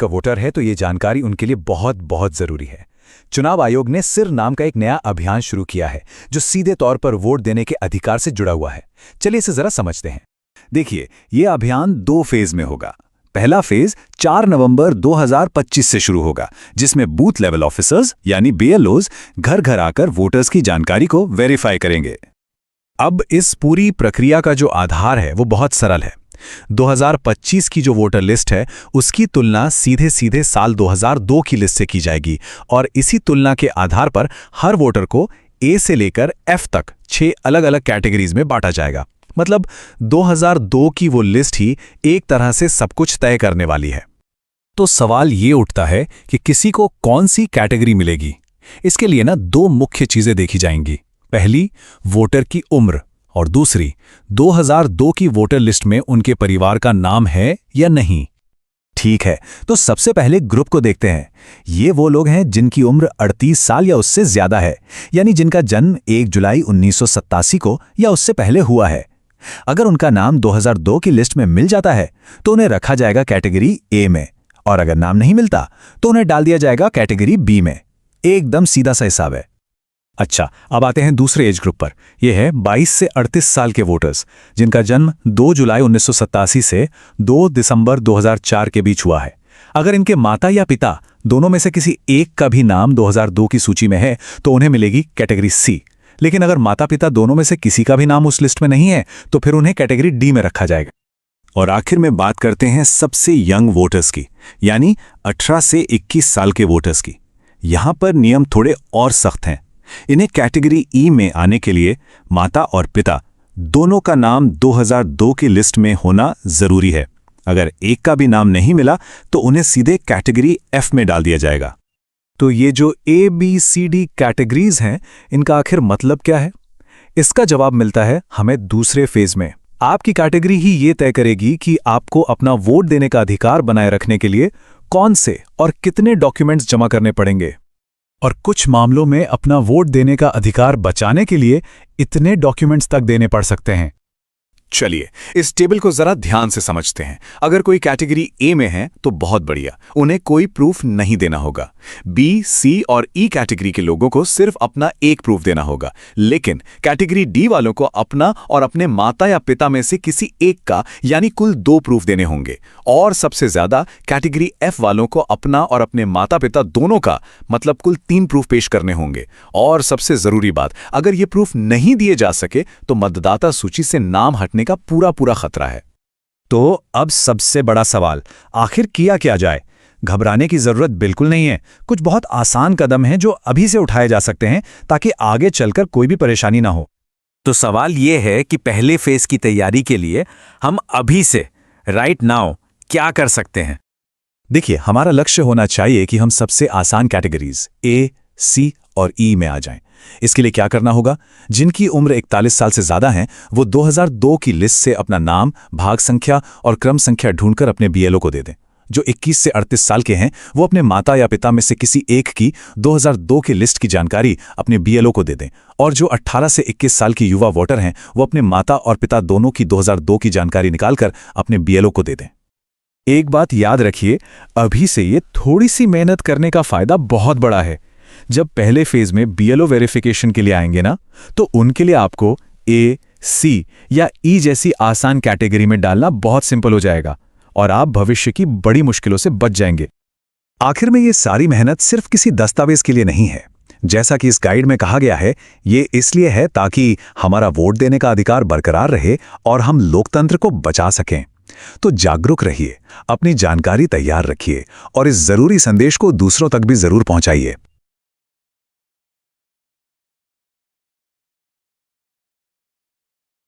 का वोटर है तो ये जानकारी उनके लिए बहुत बहुत जरूरी है। चुनाव आयोग ने सिर नाम का एक नया अभियान शुरू किया है जो सीधे तौर पर वोट देने के अधिकार से जुड़ा हुआ है। चलिए इसे जरा समझते हैं। देखिए, ये अभियान 2 फेज में होगा। पहला फेज 4 नवंबर 2025 से शुरू होगा, जिसमें बूथ लेवल ऑफिसर्स यानी बीएलओज घर घर आकर वोटर्स की जानकारी को वेरीफाई करेंगे। अब इस पूरी प्रक्रिया का जो आधार है वो बहुत सरल है। 2025 की जो वोटर लिस्ट है उसकी तुलना सीधे सीधे साल 2002 की लिस्ट से की जाएगी और इसी तुलना के आधार पर हर वोटर को ए से लेकर एफ तक 6 अलग अलग कैटेगरीज में बांटा जाएगा। मतलब 2002 की वो लिस्ट ही एक तरह से सब कुछ तय करने वाली है। तो सवाल ये उठता है कि किसी को कौन सी कैटेगरी मिलेगी। इसके लिए ना 2 मुख्य चीजें देखी जाएंगी। पहली, वोटर की उम्र, और दूसरी, 2002 की वोटर लिस्ट में उनके परिवार का नाम है या नहीं। ठीक है, तो सबसे पहले ग्रुप को देखते हैं। ये वो लोग हैं जिनकी उम्र 38 साल या उससे ज्यादा है, यानी जिनका जन्म 1 जुलाई 1987 को या उससे पहले हुआ है। अगर उनका नाम 2002 की लिस्ट में मिल जाता है तो उन्हें रखा जाएगा कैटेगरी ए में, और अगर नाम नहीं मिलता तो उन्हें डाल दिया जाएगा कैटेगरी बी में। एकदम सीधा सा हिसाब है। अच्छा, अब आते हैं दूसरे एज ग्रुप पर। यह है 22 से 38 साल के वोटर्स, जिनका जन्म 2 जुलाई 1987 से 2 दिसंबर 2004 के बीच हुआ है। अगर इनके माता या पिता दोनों में से किसी एक का भी नाम 2002 की सूची में है तो उन्हें मिलेगी कैटेगरी सी। लेकिन अगर माता पिता दोनों में से किसी का भी नाम उस लिस्ट में नहीं है तो फिर उन्हें कैटेगरी डी में रखा जाएगा। और आखिर में बात करते हैं सबसे यंग वोटर्स की, यानी 18 से 21 साल के वोटर्स की। यहां पर नियम थोड़े और सख्त हैं। इन्हें कैटेगरी ई में आने के लिए माता और पिता दोनों का नाम 2002 की लिस्ट में होना जरूरी है। अगर एक का भी नाम नहीं मिला तो उन्हें सीधे कैटेगरी एफ में डाल दिया जाएगा। तो ये जो A B C D categories हैं, इनका आखिर मतलब क्या है? इसका जवाब मिलता है हमें दूसरे फेज में। आपकी कैटेगरी ही ये तय करेगी कि आपको अपना वोट देने का अधिकार बनाए रखने के लिए कौन से और कितने डॉक्यूमेंट्स जमा करने पड़ेंगे, और कुछ मामलों में अपना वोट देने का अधिकार बचाने के लिए इतने डॉक्यूमेंट्स तक देने पड़ सकते हैं। चलिए इस टेबल को जरा ध्यान से समझते हैं। अगर कोई कैटेगरी ए में है तो बहुत बढ़िया, उन्हें कोई प्रूफ नहीं देना होगा। बी, सी और ई कैटेगरी के लोगों को सिर्फ अपना एक प्रूफ देना होगा। लेकिन कैटेगरी डी वालों को अपना और अपने माता या पिता में से किसी एक का यानी कुल 2 प्रूफ देने होंगे। और सबसे ज्यादा कैटेगरी एफ वालों को अपना और अपने माता पिता दोनों का मतलब कुल 3 प्रूफ पेश करने होंगे। और सबसे जरूरी बात, अगर ये प्रूफ नहीं दिए जा सके तो मतदाता सूची से नाम हटने का पूरा खतरा है। तो अब सबसे बड़ा सवाल, आखिर किया क्या जाए? घबराने की जरूरत बिल्कुल नहीं है। कुछ बहुत आसान कदम हैं जो अभी से उठाए जा सकते हैं ताकि आगे चलकर कोई भी परेशानी ना हो। तो सवाल यह है कि पहले फेज की तैयारी के लिए हम अभी से राइट नाउ क्या कर सकते हैं? देखिए, हमारा लक्ष्य होना चाहिए कि हम सबसे आसान कैटेगरीज ए, सी और ई में आ जाएं। इसके लिए क्या करना होगा? जिनकी उम्र 41 साल से ज्यादा है वो 2002 की लिस्ट से अपना नाम, भाग संख्या और क्रम संख्या ढूंढकर अपने बीएलओ को दे दें। जो 21 से 38 साल के हैं वो अपने माता या पिता में से किसी एक की 2002 की लिस्ट की जानकारी अपने बीएलओ को दे दें। और जो 18 से 21 साल की युवा वोटर हैं वो अपने माता और पिता दोनों की 2002 की जानकारी निकालकर अपने बीएलओ को दे दें। एक बात याद रखिए, अभी से ये थोड़ी सी मेहनत करने का फायदा बहुत बड़ा है। जब पहले फेज में बीएलओ वेरिफिकेशन के लिए आएंगे ना, तो उनके लिए आपको ए, सी या ई जैसी आसान कैटेगरी में डालना बहुत सिंपल हो जाएगा और आप भविष्य की बड़ी मुश्किलों से बच जाएंगे। आखिर में ये सारी मेहनत सिर्फ किसी दस्तावेज के लिए नहीं है। जैसा कि इस गाइड में कहा गया है, ये इसलिए है ताकि हमारा वोट देने का अधिकार बरकरार रहे और हम लोकतंत्र को बचा सकें। तो जागरूक रहिए, अपनी जानकारी तैयार रखिए और इस जरूरी संदेश को दूसरों तक भी जरूर पहुंचाइए।